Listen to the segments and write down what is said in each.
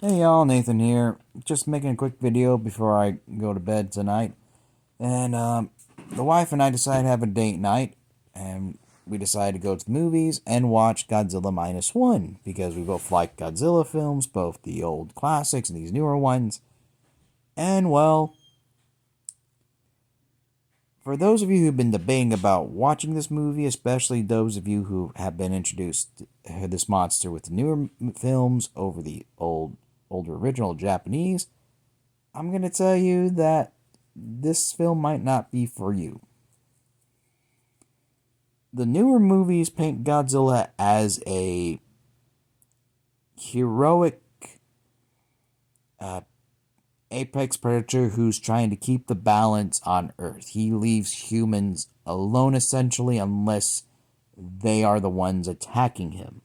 Hey y'all, Nathan here. Just making a quick video before I go to bed tonight. And the wife and I decided to have a date night, and we decided to go to the movies and watch Godzilla Minus One because we both like Godzilla films, both the old classics and these newer ones. And well, for those of you who've been debating about watching this movie, especially those of you who have been introduced to this monster with the newer films over the older original Japanese, I'm going to tell you that this film might not be for you. The newer movies paint Godzilla as a heroic uh, apex predator who's trying to keep the balance on Earth. He leaves humans alone essentially unless they are the ones attacking him.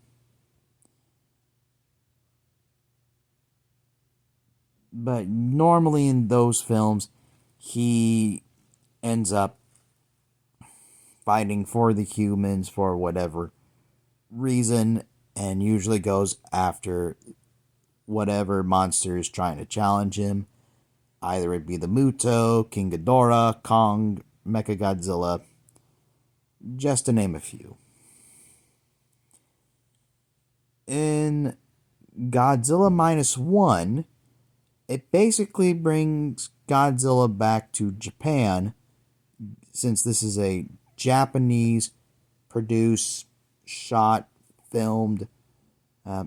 But normally in those films, he ends up fighting for the humans for whatever reason and usually goes after whatever monster is trying to challenge him. Either it be the Muto, King Ghidorah, Kong, Mechagodzilla, just to name a few. In Godzilla Minus One, it basically brings Godzilla back to Japan, since this is a Japanese produced, shot, filmed, uh,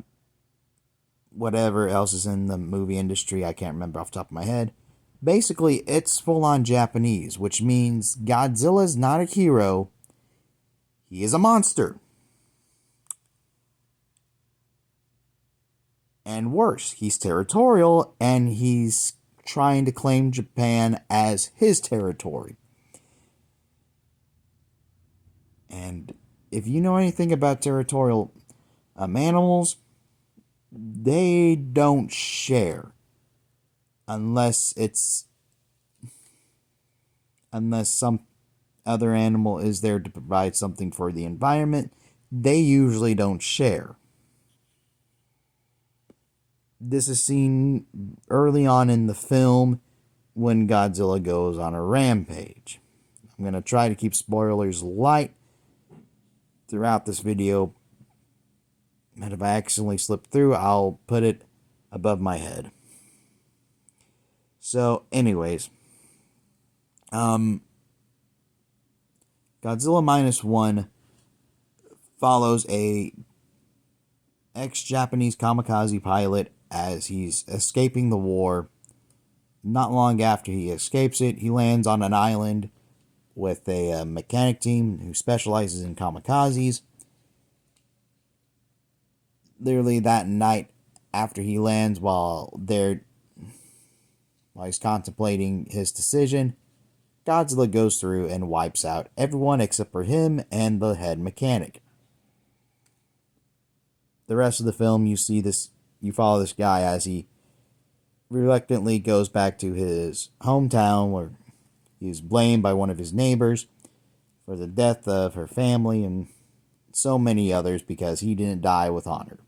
whatever else is in the movie industry, I can't remember off the top of my head. Basically, it's full on Japanese, which means Godzilla's not a hero, he is a monster. And worse, he's territorial and he's trying to claim Japan as his territory. And if you know anything about territorial animals, they don't share unless some other animal is there to provide something for the environment. They usually don't share. This is seen early on in the film when Godzilla goes on a rampage. I'm going to try to keep spoilers light throughout this video, and if I accidentally slip through, I'll put it above my head. So, anyways, Godzilla Minus One follows a ex-Japanese kamikaze pilot as he's escaping the war. Not long after he escapes it, he lands on an island with a mechanic team who specializes in kamikazes. Literally that night after he lands, while he's contemplating his decision, Godzilla goes through and wipes out everyone except for him and the head mechanic. The rest of the film, you follow this guy as he reluctantly goes back to his hometown where he's blamed by one of his neighbors for the death of her family and so many others because he didn't die with honor.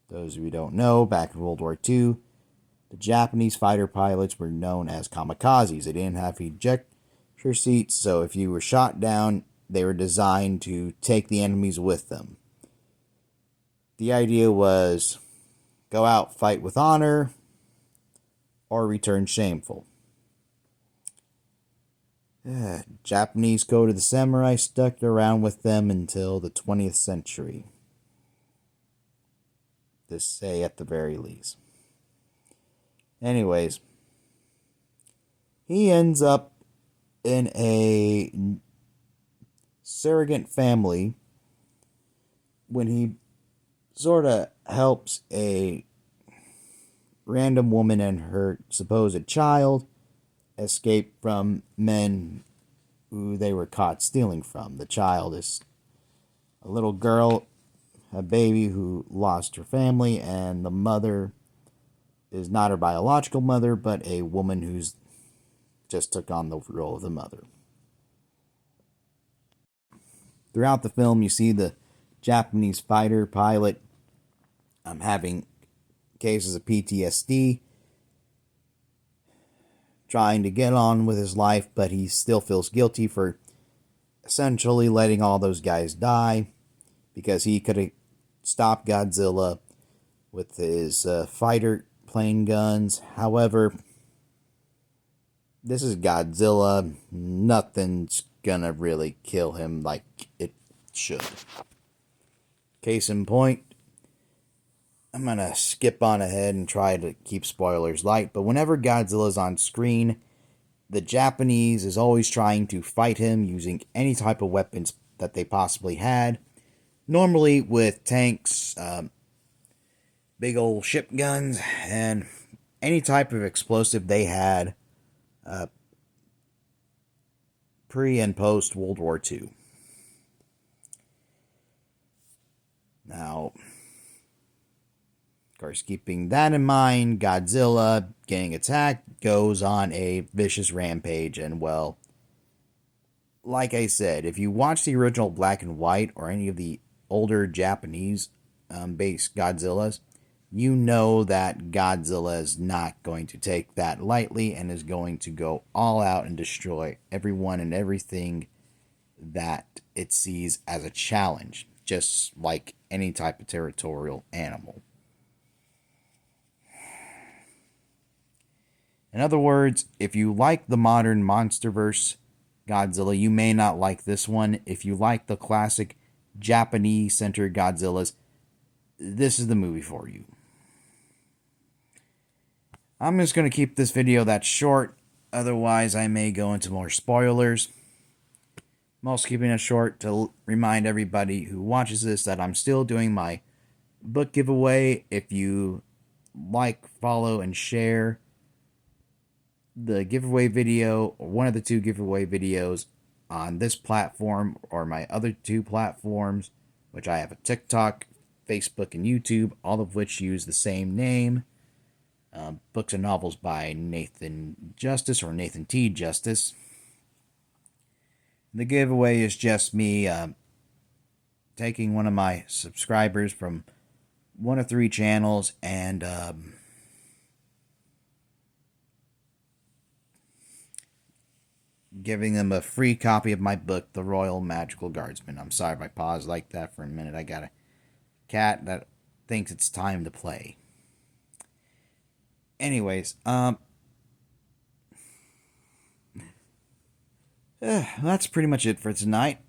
Those of you who don't know, back in World War II, the Japanese fighter pilots were known as kamikazes. They didn't have ejector seats, so if you were shot down, they were designed to take the enemies with them. The idea was go out, fight with honor, or return shameful. Japanese code of the samurai stuck around with them until the 20th century. To say at the very least. Anyways, he ends up in a surrogate family when he sort of helps a random woman and her supposed child escape from men who they were caught stealing from. The child is a little girl, a baby who lost her family, and the mother is not her biological mother, but a woman who's just took on the role of the mother. Throughout the film, you see the Japanese fighter pilot having cases of PTSD, trying to get on with his life, but he still feels guilty for essentially letting all those guys die because he could have stopped Godzilla with his fighter plane guns. However, this is Godzilla. Nothing's gonna really kill him like it should. Case in point, I'm gonna skip on ahead and try to keep spoilers light, but whenever Godzilla's on screen, the Japanese is always trying to fight him using any type of weapons that they possibly had. Normally with tanks, big old ship guns, and any type of explosive they had pre and post World War II. Now, of course, keeping that in mind, Godzilla getting attacked goes on a vicious rampage, and well, like I said, if you watch the original black and white or any of the older Japanese based Godzillas, you know that Godzilla is not going to take that lightly and is going to go all out and destroy everyone and everything that it sees as a challenge, just like any type of territorial animal. In other words, if you like the modern MonsterVerse Godzilla, you may not like this one. If you like the classic Japanese-centered Godzillas, this is the movie for you. I'm just going to keep this video that short, otherwise I may go into more spoilers. I'm also keeping it short to remind everybody who watches this that I'm still doing my book giveaway. If you like, follow, and share the giveaway video, or one of the two giveaway videos on this platform or my other two platforms, which I have a TikTok, Facebook, and YouTube, all of which use the same name. Books and Novels by Nathan Justice, or Nathan T. Justice. The giveaway is just me taking one of my subscribers from one of 3 channels and giving them a free copy of my book, The Royal Magical Guardsman. I'm sorry if I paused like that for a minute. I got a cat that thinks it's time to play. Anyways, that's pretty much it for tonight.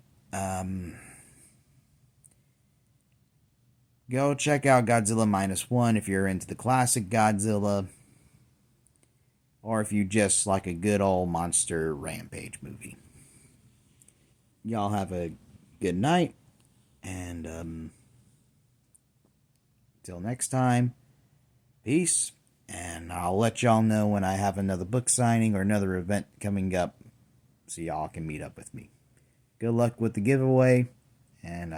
Go check out Godzilla Minus One if you're into the classic Godzilla, or if you just like a good old monster rampage movie. Y'all have a good night, and till next time, peace. And I'll let y'all know when I have another book signing or another event coming up, so y'all can meet up with me. Good luck with the giveaway, and